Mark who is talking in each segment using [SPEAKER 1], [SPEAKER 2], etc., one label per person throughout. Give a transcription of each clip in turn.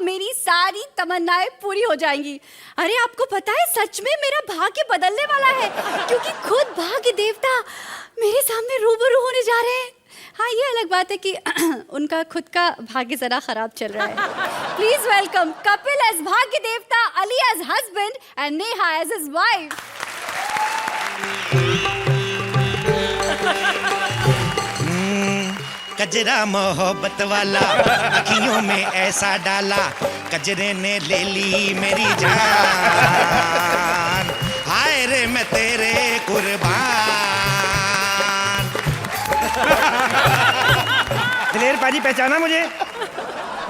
[SPEAKER 1] मेरी सारी तमन्नाएं पूरी हो जाएंगी। अरे आपको पता है सच में मेरा भाग्य बदलने वाला है, क्योंकि खुद भाग्य देवता मेरे सामने रूबरू होने जा रहे हैं। हाँ, ये अलग बात है कि उनका खुद का भाग्य जरा खराब चल रहा है। प्लीज वेलकम कपिल एज भाग्य देवता, Ali as husband and Neha as his wife.
[SPEAKER 2] कजरा मोहब्बत वाला अखियों में ऐसा डाला, कजरे ने ले ली मेरी जान, हाय रे मैं तेरे कुर्बान।
[SPEAKER 3] दिलेर पाजी पहचाना मुझे?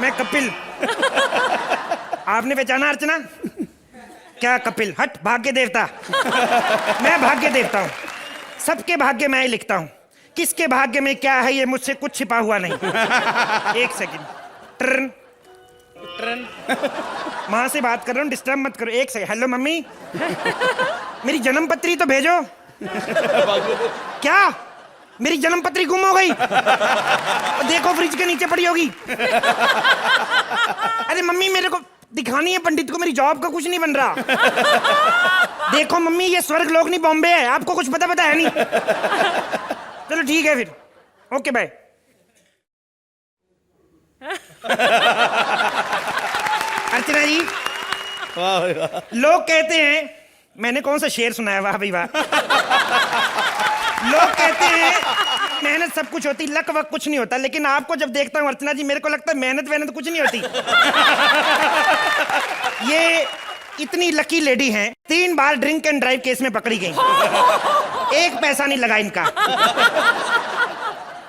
[SPEAKER 3] मैं कपिल। आपने पहचाना अर्चना? क्या कपिल? हट, भाग्य देवता। मैं भाग्य देवता हूँ, सबके भाग्य मैं ही लिखता हूँ। किसके भाग्य में क्या है ये मुझसे कुछ छिपा हुआ नहीं। एक सेकंड, टर्न टर्न, वहां से बात कर रहा हूँ, डिस्टर्ब मत करो। एक सेकंड, हेलो मम्मी, मेरी जन्म पत्री तो भेजो। क्या? मेरी जन्म पत्री गुम हो गई? देखो फ्रिज के नीचे पड़ी होगी। अरे मम्मी, मेरे को दिखानी है पंडित को, मेरी जॉब का कुछ नहीं बन रहा। देखो मम्मी, ये स्वर्ग लोक नहीं बॉम्बे है, आपको कुछ पता है नहीं। चलो ठीक है फिर, ओके बाय। अर्चना जी, लोग कहते हैं, मैंने कौन सा शेर सुनाया? वाह भाई वाह। लोग कहते हैं मेहनत सब कुछ होती, लक वक कुछ नहीं होता, लेकिन आपको जब देखता हूँ अर्चना जी, मेरे को लगता है मेहनत वेहनत कुछ नहीं होती। ये इतनी लकी लेडी हैं, 3 बार ड्रिंक एंड ड्राइव केस में पकड़ी गई, 1 पैसा नहीं लगा इनका।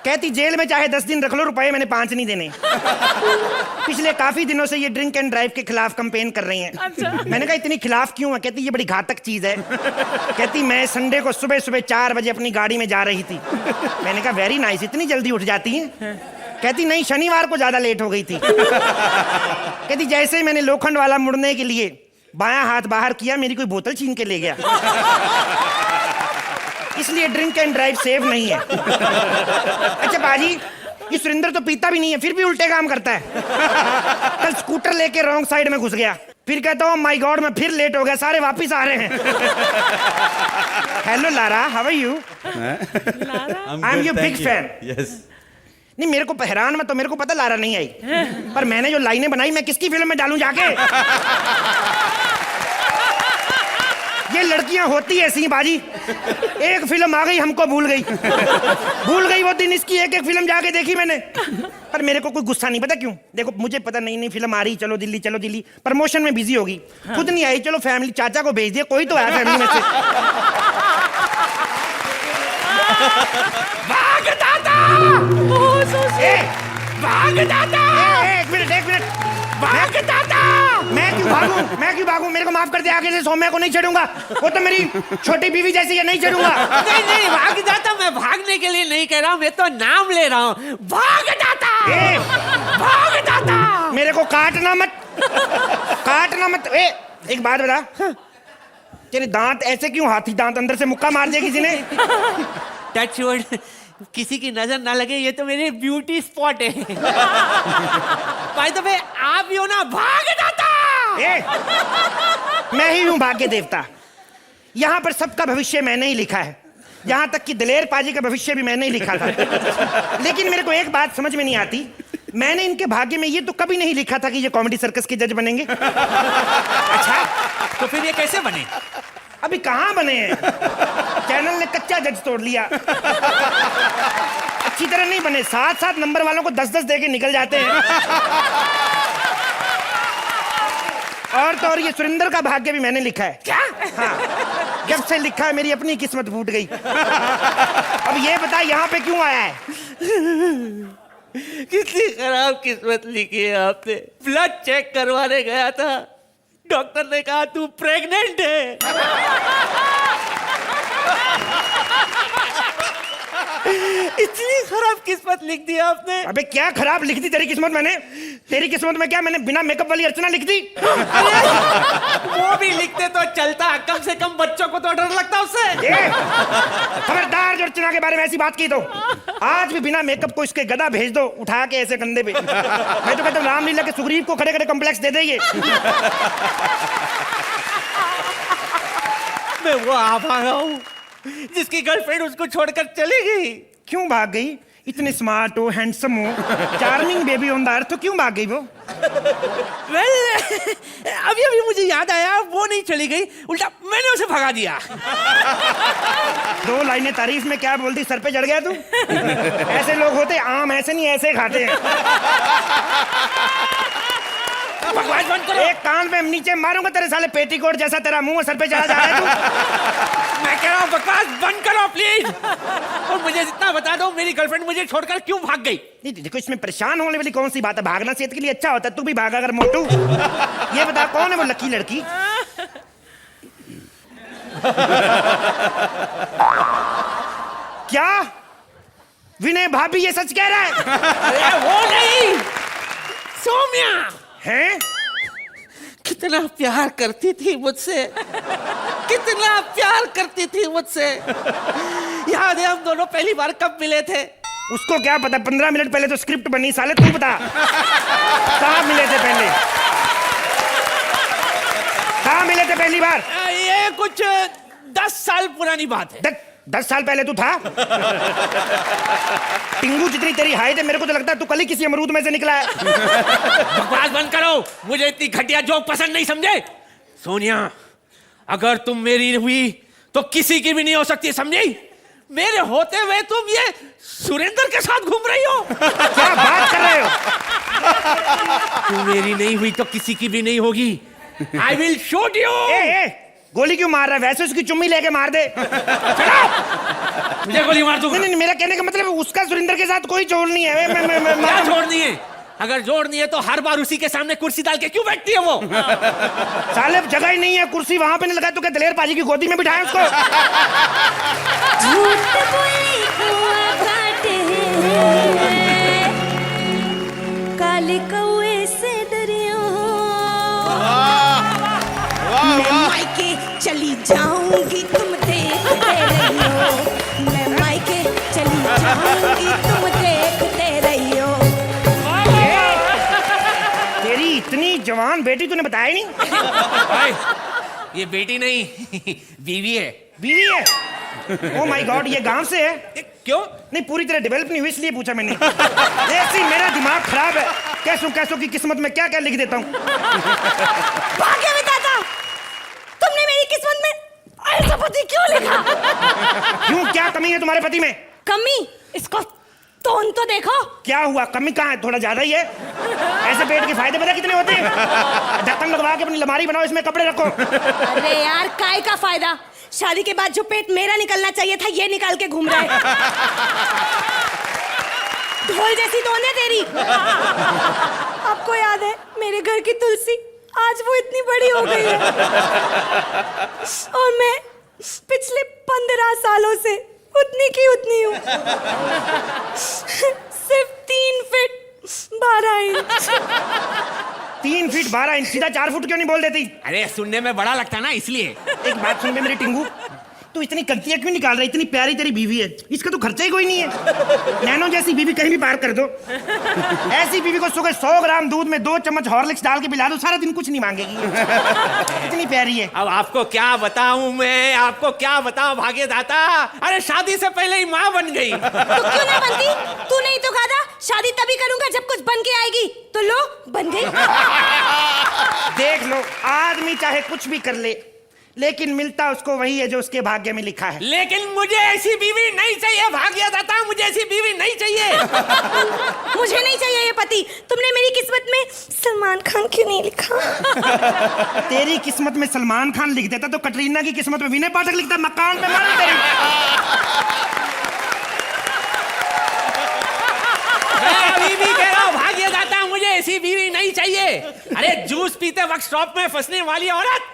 [SPEAKER 3] कहती जेल में चाहे 10 दिन रख लो, रुपए मैंने 5 नहीं देने। पिछले काफी दिनों से ये ड्रिंक एंड ड्राइव के खिलाफ कैंपेन कर रही हैं। अच्छा। मैंने कहा इतनी खिलाफ क्यों है? कहती ये बड़ी घातक चीज है। कहती मैं संडे को सुबह 4 बजे अपनी गाड़ी में जा रही थी। मैंने कहा वेरी नाइस, इतनी जल्दी उठ जाती हैं? कहती नहीं, शनिवार को ज्यादा लेट हो गई थी। कहती जैसे ही मैंने लोखंड वाला मुड़ने के लिए बायां हाथ बाहर किया, मेरी कोई बोतल छीन के ले गया। इसलिए ड्रिंक एंड ड्राइव सेफ नहीं है। अच्छा बाजी, ये सुरेंद्र तो पीता भी नहीं है, फिर भी उल्टे काम करता है। कल स्कूटर लेके रॉन्ग साइड में घुस गया, फिर कहता हूँ माय गॉड मैं फिर लेट हो गया, सारे वापिस आ रहे हैं। Hello Lara, how are you? I am your big fan. नहीं, मेरे को हैरान मत, तो मेरे को पता लारा नहीं आई, पर मैंने जो लाइनें बनाई मैं किसकी फिल्म में डालूं जाके? ये लड़कियां होती ऐसी हैं बाजी, एक फिल्म आ गई हमको भूल गई। वो दिन इसकी एक फिल्म जाके देखी मैंने, पर मेरे को कोई गुस्सा नहीं, पता क्यों? देखो मुझे पता नहीं फिल्म आ रही, चलो दिल्ली, प्रमोशन में बिजी होगी, खुद नहीं आई, चलो फैमिली चाचा को भेज दिया, कोई तो है फैमिली में से। भाग दादा! भाग दादा! एक मिनट, भाग दादा! मैं क्यों भागूं? मेरे को माफ कर दे, आगे से सौम्या को नहीं छेड़ूंगा, वो तो मेरी छोटी बीवी जैसी है, नहीं छेड़ूंगा।
[SPEAKER 4] नहीं भाग जाता, मैं भागने के लिए नहीं कह रहा हूँ, मैं तो नाम ले रहा हूँ। भाग जाता! भाग जाता!
[SPEAKER 3] मेरे को काटना मत। एक बात बता, तेरे दांत ऐसे क्यों? हाथी दांत, अंदर से मुक्का मार दिया किसी ने?
[SPEAKER 4] टच वुड, किसी की नजर ना लगे, ये तो मेरे ब्यूटी स्पॉट है। भाई तो मैं आप ही हो ना? भाग जाता!
[SPEAKER 3] मैं ही हूं भाग्य देवता। यहां पर सबका भविष्य मैंने ही लिखा है, यहां तक कि दिलेर पाजी का भविष्य भी मैंने ही लिखा था। लेकिन मेरे को एक बात समझ में नहीं आती, मैंने इनके भाग्य में ये तो कभी नहीं लिखा था कि ये कॉमेडी सर्कस के जज बनेंगे।
[SPEAKER 4] अच्छा, तो फिर ये कैसे बने?
[SPEAKER 3] अभी कहां बने हैं, चैनल ने कच्चा जज तोड़ लिया। अच्छी तरह नहीं बने, 7 नंबर वालों को 10 देके निकल जाते हैं। और तो और ये सुरेंद्र का भाग्य भी मैंने लिखा है। क्या? हाँ, जब से लिखा है मेरी अपनी किस्मत फूट गई। अब ये बता यहाँ पे क्यों आया है?
[SPEAKER 4] कितनी खराब किस्मत लिखी है आपने। ब्लड चेक करवाने गया था, डॉक्टर ने कहा तू प्रेग्नेंट है। इतनी खराब किस्मत लिख दी आपने।
[SPEAKER 3] अबे क्या खराब लिख दी तेरी किस्मत मैंने? तेरी किस्मत में क्या मैंने बिना मेकअप वाली अर्चना लिख दी?
[SPEAKER 4] वो भी लिखते तो चलता, कम से कम बच्चों को तो डर लगता उससे।
[SPEAKER 3] खबरदार जो अर्चना के बारे में ऐसी बात की तो आज भी बिना मेकअप को इसके गदा भेज दो उठा के ऐसे कंधे पे। मैं तो कहता हूँ रामलीला के सुग्रीव को खड़े खड़े कॉम्प्लेक्स दे देंगे।
[SPEAKER 4] मैं वो आ भागा हूँ जिसकी गर्लफ्रेंड उसको छोड़कर चली गई।
[SPEAKER 3] क्यों भाग गई? इतने स्मार्ट हो, हैंडसम हो, charming baby on the earth, तो क्यों भाग गई वो?
[SPEAKER 4] अभी अभी मुझे याद आया, वो नहीं चली गई, उल्टा मैंने उसे भगा दिया।
[SPEAKER 3] 2 लाइनें तारीफ में क्या बोलती, सर पे चढ़ गया तू? ऐसे लोग होते आम ऐसे नहीं ऐसे खाते हैं।
[SPEAKER 4] बकवास बंद करो।
[SPEAKER 3] एक कान पे नीचे मारूंगा तेरे साले पेटीकोट जैसा तेरा मुंह सर पे चढ़ा जा रहा है तू।
[SPEAKER 4] मैं कह रहा हूँ बकवास बंद करो प्लीज। और मुझे इतना बता दो, मेरी गर्लफ्रेंड मुझे छोड़कर क्यों भाग गई?
[SPEAKER 3] नहीं देखो, इसमें परेशान होने वाली कौन सी बात है? भागना सेहत के लिए अच्छा होता है, तू भी भागा अगर मोटू। ये बता कौन है वो लकी लड़की? क्या विनय भाभी ये सच कह रहा है?
[SPEAKER 4] अरे वो नहीं, सौम्या
[SPEAKER 3] हैं?
[SPEAKER 4] कितना प्यार करती थी मुझसे, कितना प्यार करती थी मुझसे। याद है हम दोनों पहली बार कब मिले थे?
[SPEAKER 3] उसको क्या पता, 15 मिनट पहले तो स्क्रिप्ट बनी साले, तू बता कहाँ मिले थे पहले? कहाँ मिले थे पहली बार?
[SPEAKER 4] ये कुछ 10 साल पुरानी बात है।
[SPEAKER 3] 10 साल पहले तू था? टिंगू जितनी तेरी हाइट है, मेरे को तो लगता है तू कल ही किसी अमरूद में से निकला है।
[SPEAKER 4] बकवास बंद करो, मुझे इतनी घटिया जोक पसंद नहीं, समझे? सोनिया, अगर तुम मेरी हुई तो किसी की भी नहीं हो सकती, समझी? मेरे होते हुए तुम ये सुरेंद्र के साथ घूम रही हो।
[SPEAKER 3] क्या बात कर रहे हो?
[SPEAKER 4] तू मेरी नहीं हुई तो किसी की भी नहीं होगी। I will shoot you.
[SPEAKER 3] गोली क्यों मार रहा है? वैसे उसकी चुम्मी लेके मार दे।
[SPEAKER 4] मुझे गोली मार दूंगा।
[SPEAKER 3] नहीं, मेरा कहने का मतलब उसका सुरेंद्र के साथ कोई जोड़ नहीं है।
[SPEAKER 4] क्या जोड़नी है? अगर जोड़नी है तो हर बार उसी के सामने कुर्सी डाल के क्यों बैठती है वो?
[SPEAKER 3] साले जगह ही नहीं है, कुर्सी वहां पे नहीं लगा तो क्या दलेर पाजी की गोदी में बिठाए उसको?
[SPEAKER 1] झूठ बोले कौआ काटे हैं, काले कौए से डरियो। मैं मायके चली जाऊंगी तुम देखते रहियो, मैं मायके चली जाऊंगी तुम देखते रहियो।
[SPEAKER 3] तेरी इतनी जवान बेटी तूने बताया नहीं?
[SPEAKER 4] ये बेटी नहीं, बीवी है।
[SPEAKER 3] बीवी है? ओ माय गॉड, ये गांव से है?
[SPEAKER 4] क्यों?
[SPEAKER 3] नहीं, पूरी तरह डेवलप नहीं हुई इसलिए पूछा मैंने। ऐसी मेरा दिमाग खराब है, कैसों की किस्मत में क्या क्या लिख देता हूँ।
[SPEAKER 1] भाग्य विधाता, तुमने मेरी किस्मत में ऐसा पति क्यों लिखा?
[SPEAKER 3] क्यों, क्या कमी है तुम्हारे पति में?
[SPEAKER 1] कमी? इसको तोन तो देखो।
[SPEAKER 3] क्या हुआ, कमी कहाँ है? थोड़ा ज्यादा ही है। ऐसे पेट के फायदे पता कितने होते हैं? ढक्कन लगवा के अपनी अलमारी बनाओ, इसमें कपड़े रखो।
[SPEAKER 1] अरे यार, काय का फायदा? शादी के बाद जो पेट मेरा निकलना चाहिए था, ये निकाल के घूम रहा है। ढोल जैसी तोन है तेरी। आपको याद है मेरे घर की तुलसी, आज वो इतनी बड़ी हो गई है और मैं पिछले 15 सालों से उतनी की उतनी हूँ। सिर्फ 3 फीट 12 इंच।
[SPEAKER 3] 3 फीट 12 इंच, सीधा 4 फुट क्यों नहीं बोल देती?
[SPEAKER 4] अरे सुनने में बड़ा लगता ना, इसलिए।
[SPEAKER 3] एक बात सुन बे मेरी टिंगू, तू इतनी गलतियां क्यों निकाल रहा है? इतनी प्यारी तेरी बीवी है, इसका तो खर्चा ही कोई नहीं है। नैनो जैसी बीवी कहीं भी पार कर दो। ऐसी बीवी को सुबह 100 ग्राम दूध में 2 चम्मच हॉर्लिक्स डाल के पिला दो, सारा दिन कुछ नहीं मांगेगी। इतनी प्यारी है।
[SPEAKER 4] अब आपको क्या बताऊं मैं, आपको क्या बताऊं भाग्यदाता? अरे शादी से पहले ही माँ बन गई।
[SPEAKER 1] तो क्यों ना बनती? तू नहीं तो कहा था शादी तभी करूंगा जब कुछ बन के आएगी, तो लो बन गई।
[SPEAKER 3] देख लो, आदमी चाहे कुछ भी कर ले, लेकिन मिलता उसको वही है जो उसके भाग्य में लिखा है।
[SPEAKER 4] लेकिन मुझे ऐसी बीवी नहीं चाहिए भाग्यदाता, मुझे ऐसी बीवी नहीं चाहिए।
[SPEAKER 1] मुझे नहीं चाहिए ये पति। तुमने मेरी किस्मत में सलमान खान क्यों नहीं लिखा?
[SPEAKER 3] तेरी किस्मत में सलमान खान लिख देता तो कटरीना की किस्मत में विनय पाठक लिखता। मकान पे मारो तेरी।
[SPEAKER 4] मैं अभी भी कह रहा हूँ भाग्यदाता, मुझे ऐसी बीवी नहीं चाहिए। अरे जूस पीते वक्त स्टॉप में फंसने वाली औरत।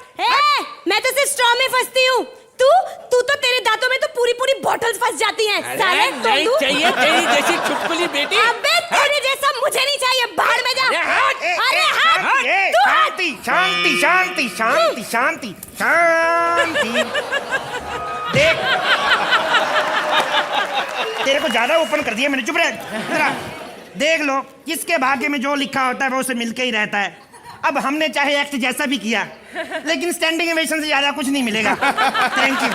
[SPEAKER 1] मैं तो सिर्फ स्ट्रॉ में फंसती हूँ, तू तो तेरे दांतों में तो पूरी पूरी बॉटल्स फंस जाती हैं। साले
[SPEAKER 4] नहीं
[SPEAKER 1] तोंदू।
[SPEAKER 4] चाहिए तेरी जैसी चुटकुली बेटी।
[SPEAKER 1] अबे तेरे जैसा मुझे नहीं चाहिए, बाहर में जा। अरे हट,
[SPEAKER 3] ए,
[SPEAKER 1] तू हट।
[SPEAKER 3] शांति शांति शांति शांति शांति शांति। देख, तेरे को ज्यादा ओपन कर दिया मैंने, चुप रह जरा। देख लो, जिसके भाग्य में जो लिखा होता है वो उसे मिलके ही रहता है। अब हमने चाहे एक्ट जैसा भी किया, लेकिन स्टैंडिंग ओवेशन से ज्यादा कुछ नहीं मिलेगा। Thank you.